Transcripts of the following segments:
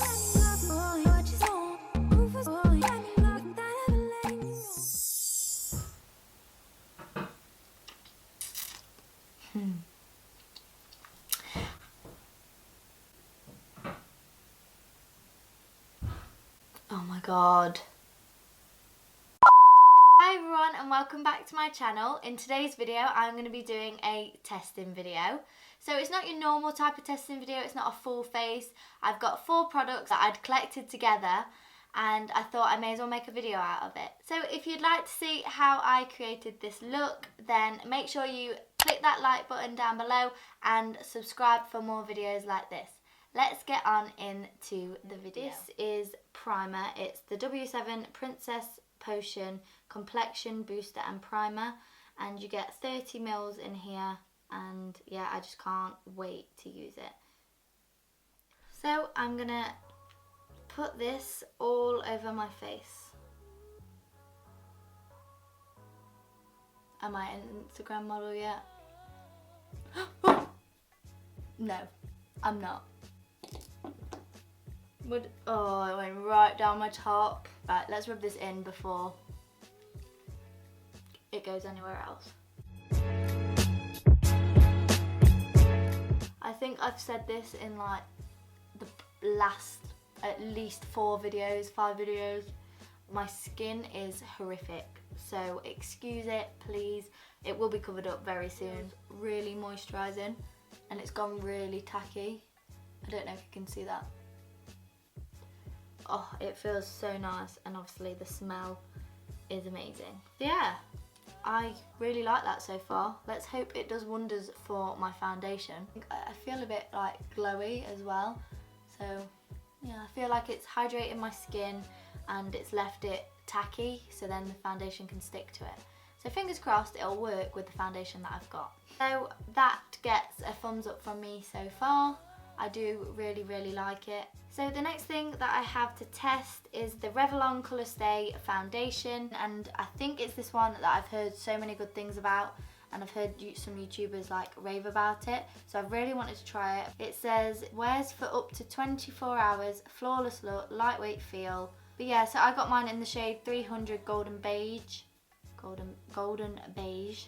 Oh my god. Hi everyone and welcome back to my channel. In today's video I'm going to be doing a testing video. So it's not your normal type of testing video, it's not a full face. I've got 4 products that I'd collected together and I thought I may as well make a video out of it. So if you'd like to see how I created this look, then make sure you click that like button down below and subscribe for more videos like this. Let's get on into the video. This is primer. It's the W7 Princess Potion Complexion Booster and Primer, and you get 30 mils in here, and yeah, I just can't wait to use it. So I'm gonna put this all over my face. Am I an Instagram model yet? No, I'm not. Oh, it went right down my top. Right, let's rub this in before it goes anywhere else. I think I've said this in like the last at least 4 videos, 5 videos. My skin is horrific, so excuse it please. It will be covered up very soon. Really moisturising, and it's gone really tacky. I don't know if you can see that. Oh, it feels so nice, and obviously the smell is amazing. Yeah, I really like that so far. Let's hope it does wonders for my foundation. I feel a bit like glowy as well, so yeah, I feel like it's hydrated my skin and it's left it tacky, so then the foundation can stick to it. So fingers crossed it'll work with the foundation that I've got. So that gets a thumbs up from me so far. I do really like it. So the next thing that I have to test is the Revlon Colour Stay foundation, and I think it's this one that I've heard so many good things about, and I've heard some YouTubers like rave about it, so I've really wanted to try it. It says wears for up to 24 hours, flawless look, lightweight feel. But yeah, so I got mine in the shade 300 Golden Beige. Golden Beige.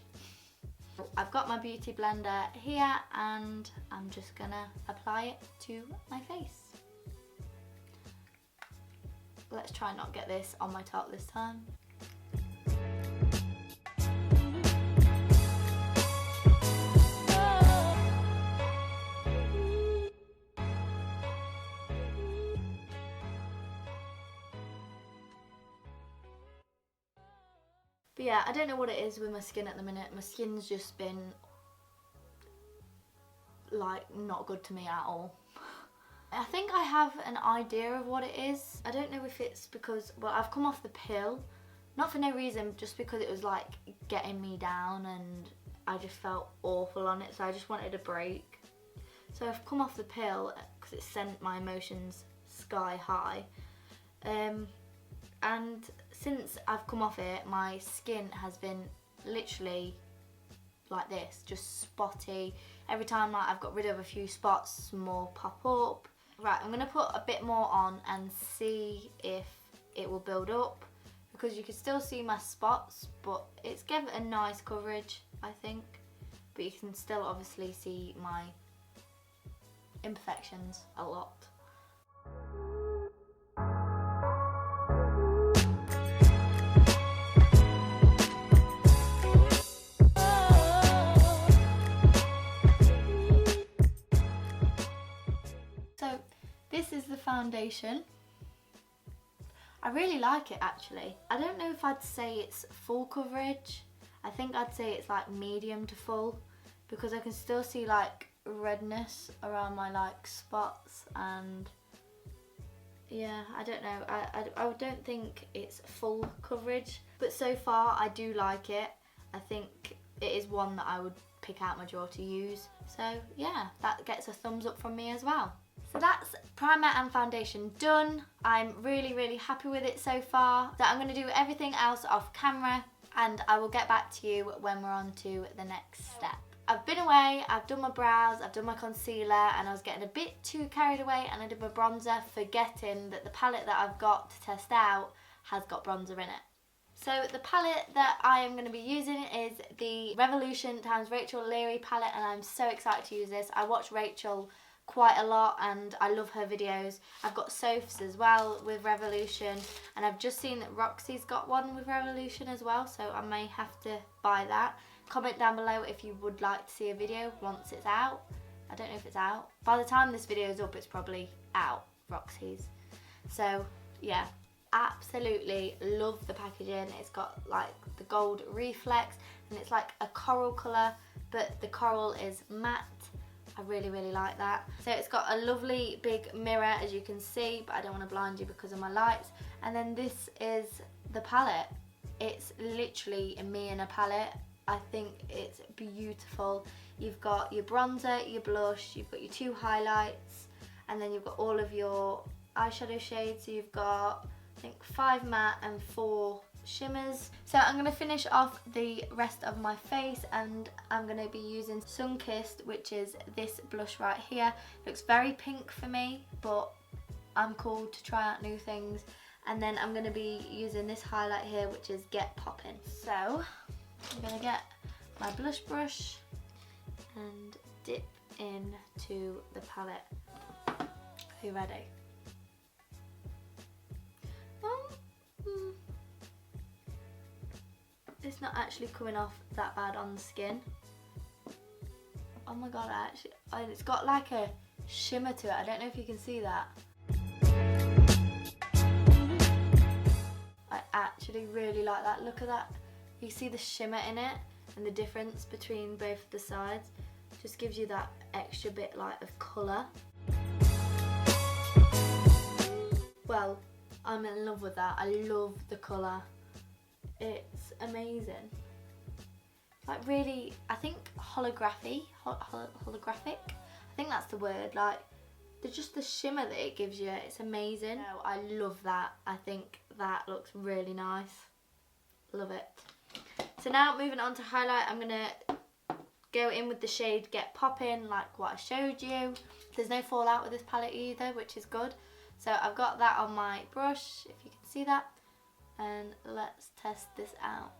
I've got my beauty blender here and I'm just gonna apply it to my face. Let's try not get this on my top this time. But yeah, I don't know what it is with my skin at the minute. My skin's just been like not good to me at all. I think I have an idea of what it is. I don't know if it's because, well, I've come off the pill, not for no reason, just because it was like getting me down and I just felt awful on it, so I just wanted a break. So I've come off the pill because it sent my emotions sky high. And since I've come off it, my skin has been literally like this, just spotty. Every time like I've got rid of a few spots, some more pop up. Right, I'm gonna put a bit more on and see if it will build up, because you can still see my spots, but it's given a nice coverage, I think. But you can still obviously see my imperfections a lot. So this is the foundation. I really like it actually. I don't know if I'd say it's full coverage. I think I'd say it's like medium to full, because I can still see like redness around my like spots, and yeah, I don't know. I don't think it's full coverage, but so far I do like it. I think it is one that I would pick out my drawer to use. So yeah, that gets a thumbs up from me as well. So that's primer and foundation done. I'm really happy with it so far. So I'm going to do everything else off camera, and I will get back to you when we're on to the next step. I've been away, I've done my brows, I've done my concealer, and I was getting a bit too carried away, and I did my bronzer, forgetting that the palette that I've got to test out has got bronzer in it. So the palette that I am going to be using is the Revolution x Rachel Leary palette, and I'm so excited to use this. I watch Rachel quite a lot and I love her videos. I've got Soph's as well with Revolution, and I've just seen that Roxy's got one with Revolution as well, so I may have to buy that. Comment down below if you would like to see a video once it's out. I don't know if it's out. By the time this video is up, it's probably out, Roxy's. So yeah, absolutely love the packaging. It's got like the gold reflex and it's like a coral colour, but the coral is matte. I really like that. So it's got a lovely big mirror, as you can see, but I don't want to blind you because of my lights. And then this is the palette. It's literally a me in a palette. I think it's beautiful. You've got your bronzer, your blush, you've got your 2 highlights, and then you've got all of your eyeshadow shades. So you've got, I think, 5 matte and 4 shimmers. So I'm going to finish off the rest of my face, and I'm going to be using Sunkissed, which is this blush right here. Looks very pink for me, but I'm cool to try out new things. And then I'm going to be using this highlight here, which is Get Poppin'. So I'm going to get my blush brush and dip into the palette. Are you ready? It's not actually coming off that bad on the skin. Oh my god, it's got like a shimmer to it. I don't know if you can see that. I actually really like that. Look at that. You see the shimmer in it and the difference between both the sides. Just gives you that extra bit like of colour. Well, I'm in love with that. I love the colour. It's amazing. Like really, I think holographic. I think that's the word. Like, just the shimmer that it gives you, it's amazing. So I love that. I think that looks really nice. Love it. So now moving on to highlight, I'm gonna go in with the shade Get Poppin', like what I showed you. There's no fallout with this palette either, which is good. So I've got that on my brush, if you can see that. And let's test this out.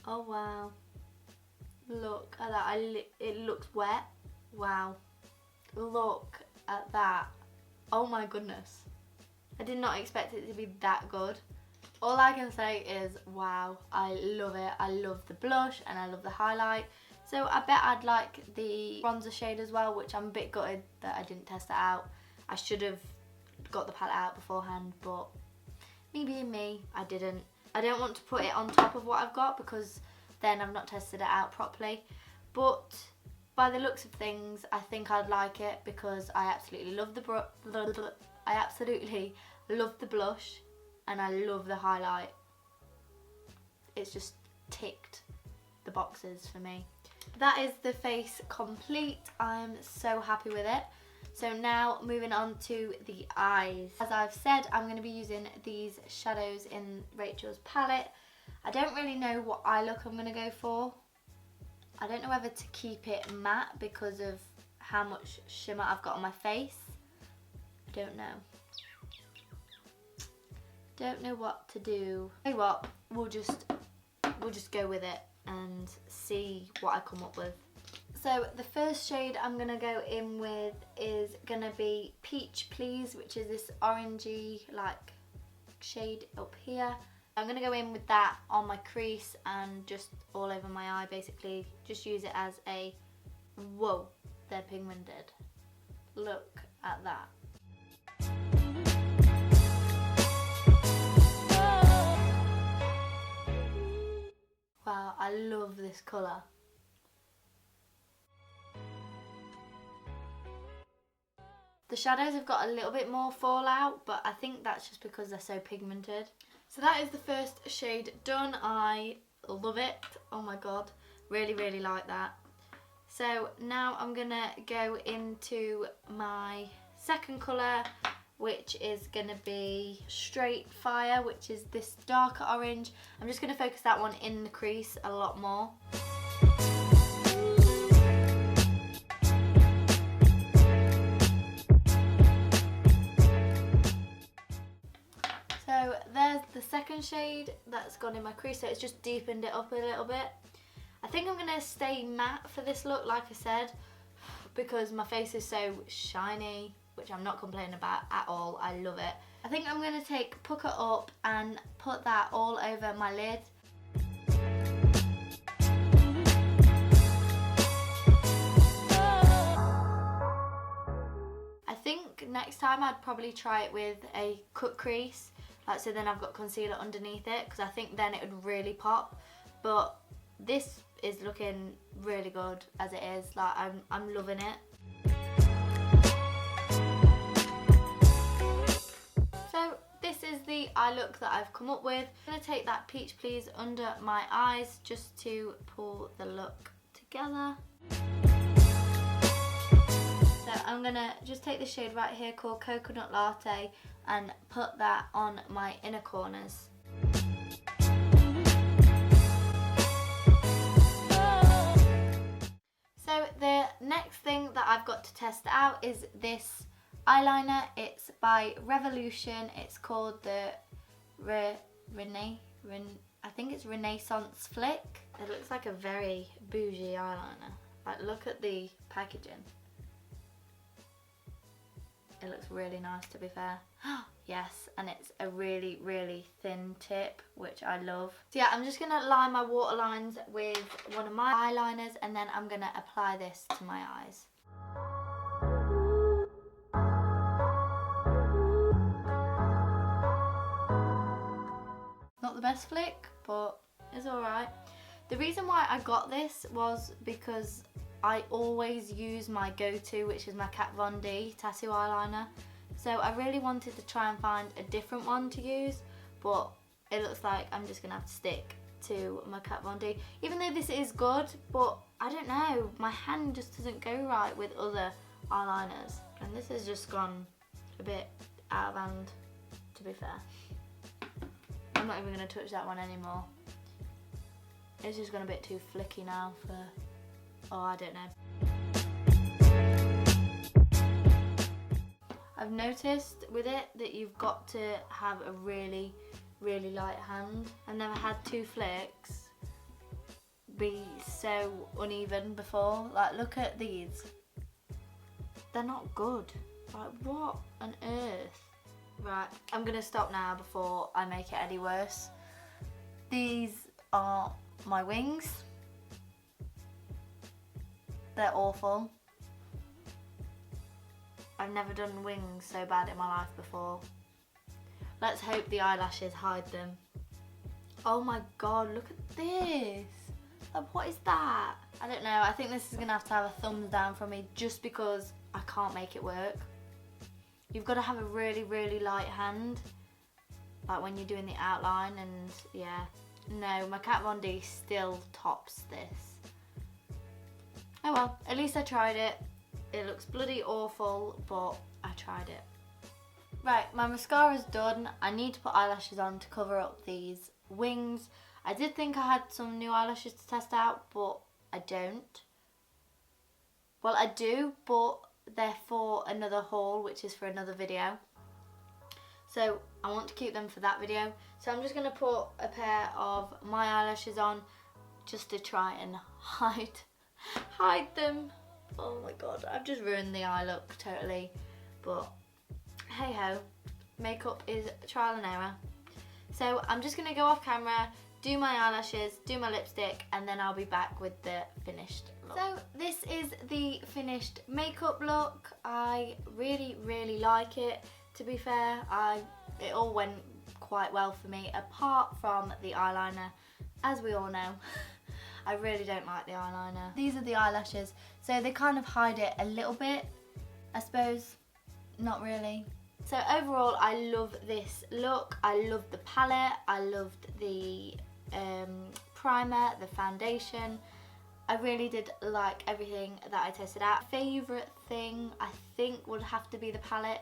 Oh wow, look at that. It looks wet. Wow, look at that. Oh my goodness, I did not expect it to be that good. All I can say is wow, I love it. I love the blush and I love the highlight. So I bet I'd like the bronzer shade as well, which I'm a bit gutted that I didn't test it out. I should have got the palette out beforehand, but me being me, I didn't. I don't want to put it on top of what I've got because then I've not tested it out properly. But by the looks of things, I think I'd like it because I absolutely love the blush and I love the highlight. It's just ticked the boxes for me. That is the face complete. I'm so happy with it. So now moving on to the eyes. As I've said, I'm going to be using these shadows in Rachel's palette. I don't really know what eye look I'm going to go for. I don't know whether to keep it matte because of how much shimmer I've got on my face. I don't know. Don't know what to do. Tell you what, we'll just go with it and see what I come up with. So the first shade I'm going to go in with is going to be Peach Please, which is this orangey like shade up here. I'm going to go in with that on my crease and just all over my eye, basically. Just use it as a, whoa, they're pigmented. Look at that. Wow, I love this colour. The shadows have got a little bit more fallout, but I think that's just because they're so pigmented. So that is the first shade done. I love it. Oh my god, really like that. So now I'm gonna go into my second colour, which is going to be Straight Fire, which is this darker orange. I'm just going to focus that one in the crease a lot more. So there's the second shade that's gone in my crease, so it's just deepened it up a little bit. I think I'm going to stay matte for this look, like I said, because my face is so shiny, which I'm not complaining about at all. I love it. I think I'm going to take Pucker Up and put that all over my lid. I think next time I'd probably try it with a cut crease, like so then I've got concealer underneath it, because I think then it would really pop. But this is looking really good as it is. Like I'm loving it. So this is the eye look that I've come up with. I'm going to take that Peach Please under my eyes just to pull the look together. So I'm going to just take the shade right here called Coconut Latte and put that on my inner corners. So the next thing that I've got to test out is this eyeliner. It's by Revolution. It's called the I think it's Renaissance Flick. It looks like a very bougie eyeliner. Like, look at the packaging. It looks really nice, to be fair. Yes, and it's a really, really thin tip, which I love. So yeah, I'm just going to line my waterlines with one of my eyeliners, and then I'm going to apply this to my eyes. Not the best flick, but it's alright. The reason why I got this was because I always use my go-to, which is my Kat Von D tattoo eyeliner. So I really wanted to try and find a different one to use, but it looks like I'm just going to have to stick to my Kat Von D. Even though this is good, but I don't know, my hand just doesn't go right with other eyeliners. And this has just gone a bit out of hand, to be fair. I'm not even going to touch that one anymore. It's just gone a bit too flicky now for... oh, I don't know. I've noticed with it that you've got to have a really, really light hand. I've never had two flicks be so uneven before. Like, look at these. They're not good. Like, what on earth? Right, I'm going to stop now before I make it any worse. These are my wings. They're awful. I've never done wings so bad in my life before. Let's hope the eyelashes hide them. Oh my god, look at this. Like, what is that? I don't know, I think this is going to have a thumbs down from me just because I can't make it work. You've got to have a really, really light hand, like when you're doing the outline, and yeah. No, my Kat Von D still tops this. Oh well, at least I tried it. It looks bloody awful, but I tried it. Right, my mascara's done. I need to put eyelashes on to cover up these wings. I did think I had some new eyelashes to test out, but I don't. Well, I do, but they're for another haul, which is for another video. So I want to keep them for that video. So I'm just going to put a pair of my eyelashes on just to try and hide them. Oh my god, I've just ruined the eye look totally. But hey ho, makeup is trial and error. So I'm just going to go off camera, do my eyelashes, do my lipstick, and then I'll be back with the finished look. So this is the finished makeup look. I really, really like it. To be fair, it all went quite well for me, apart from the eyeliner, as we all know. I really don't like the eyeliner. These are the eyelashes, so they kind of hide it a little bit, I suppose. Not really. So overall, I love this look. I love the palette. I loved the primer, the foundation. I really did like everything that I tested out. Favourite thing, I think, would have to be the palette.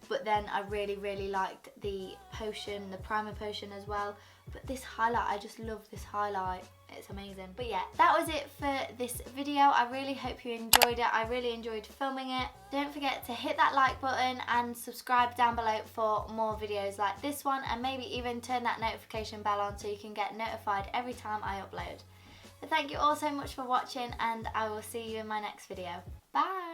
but then I really liked the potion, the primer potion as well. But this highlight, I just love this highlight. It's amazing. But yeah, that was it for this video. I really hope you enjoyed it. I really enjoyed filming it. Don't forget to hit that like button and subscribe down below for more videos like this one, and maybe even turn that notification bell on so you can get notified every time I upload. But thank you all so much for watching, and I will see you in my next video. Bye!